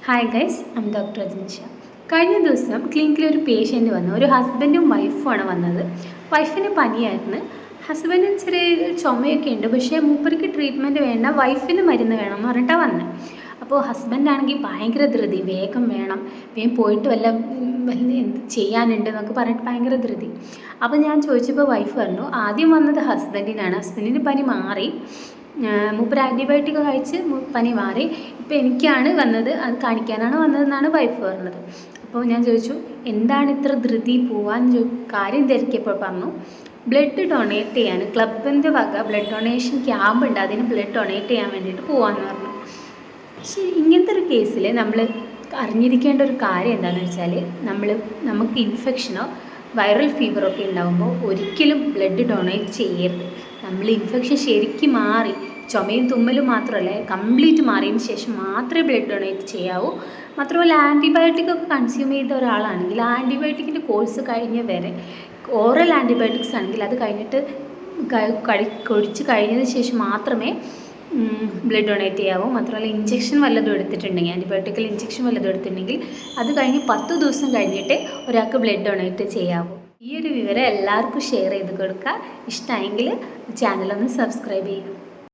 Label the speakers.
Speaker 1: Hi guys, I M doctor Ajinsha. കഴിഞ്ഞ ദിവസം ക്ലിനിക്കിൽ ഒരു പേഷ്യൻ്റ് വന്നു. ഒരു ഹസ്ബൻഡും വൈഫുമാണ് വന്നത്. വൈഫിന് പനിയായിരുന്നു, ഹസ്ബൻഡിന് ചെറിയ ചുമയൊക്കെ ഉണ്ട്. പക്ഷേ മൂപ്പർക്ക് ട്രീറ്റ്മെൻറ്റ് വേണ്ട, വൈഫിന് മരുന്ന് വേണം എന്ന് പറഞ്ഞിട്ടാണ് വന്നത്. അപ്പോൾ ഹസ്ബൻഡാണെങ്കിൽ ഭയങ്കര ധൃതി, വേഗം വേണം, വേഗം പോയിട്ട് വല്ല എന്ത് ചെയ്യാനുണ്ട് എന്നൊക്കെ പറഞ്ഞിട്ട് ഭയങ്കര ധൃതി. അപ്പോൾ ഞാൻ ചോദിച്ചപ്പോൾ വൈഫ് പറഞ്ഞു ആദ്യം വന്നത് ഹസ്ബൻഡിനാണ്, ഹസ്ബൻഡിന് പനി മാറി, മൂപ്പര് ആൻറ്റിബയോട്ടിക് കഴിച്ച് പനി മാറി, ഇപ്പോൾ എനിക്കാണ് വന്നത്, അത് കാണിക്കാനാണ് വന്നതെന്നാണ് വൈഫ് പറഞ്ഞത്. അപ്പോൾ ഞാൻ ചോദിച്ചു എന്താണ് ഇത്ര ധൃതി പോവാൻ കാര്യം തിരക്കിയപ്പോൾ പറഞ്ഞു ബ്ലഡ് ഡൊണേറ്റ് ചെയ്യാൻ ക്ലബിൻ്റെ വക ബ്ലഡ് ഡൊണേഷൻ ക്യാമ്പ് ഉണ്ട്, അതിന് ബ്ലഡ് ഡൊണേറ്റ് ചെയ്യാൻ വേണ്ടിയിട്ട് പോകാമെന്ന് പറഞ്ഞു. ശരി, ഇങ്ങനത്തെ ഒരു കേസിൽ നമ്മൾ അറിഞ്ഞിരിക്കേണ്ട ഒരു കാര്യം എന്താണെന്ന് വെച്ചാൽ നമുക്ക് ഇൻഫെക്ഷനോ വൈറൽ ഫീവറൊക്കെ ഉണ്ടാകുമ്പോൾ ഒരിക്കലും ബ്ലഡ് ഡൊണേറ്റ് ചെയ്യരുത്. നമ്മൾ ഇൻഫെക്ഷൻ ശരിക്കും മാറി, ചുമയും തുമ്മലും മാത്രമല്ല കംപ്ലീറ്റ് മാറിയതിന് ശേഷം മാത്രമേ ബ്ലഡ് ഡൊണേറ്റ് ചെയ്യാവൂ. മാത്രമല്ല ആൻറ്റിബയോട്ടിക് ഒക്കെ കൺസ്യൂം ചെയ്ത ഒരാളാണെങ്കിൽ ആൻറ്റിബയോട്ടിക്കിൻ്റെ കോഴ്സ് കഴിഞ്ഞ വരെ, ഓറൽ ആൻറ്റിബയോട്ടിക്സ് ആണെങ്കിൽ അത് കഴിഞ്ഞിട്ട് കുടിച്ച് കഴിഞ്ഞതിന് ശേഷം മാത്രമേ ബ്ലഡ് ഡൊണേറ്റ് ചെയ്യാവൂ. മാത്രമല്ല ഇഞ്ചക്ഷൻ വല്ലതും എടുത്തിട്ടുണ്ടെങ്കിൽ, ആൻറ്റിബയോട്ടിക്കൽ ഇഞ്ചക്ഷൻ വല്ലതും എടുത്തിട്ടുണ്ടെങ്കിൽ അത് കഴിഞ്ഞ് 10 ദിവസം കഴിഞ്ഞിട്ട് ഒരാൾക്ക് ബ്ലഡ് ഡൊണേറ്റ് ചെയ്യാവൂ. ഈ ഒരു വിവരം എല്ലാവർക്കും ഷെയർ ചെയ്ത് കൊടുക്കുക. ഇഷ്ടമായെങ്കിൽ ചാനലൊന്ന് സബ്സ്ക്രൈബ് ചെയ്യുക.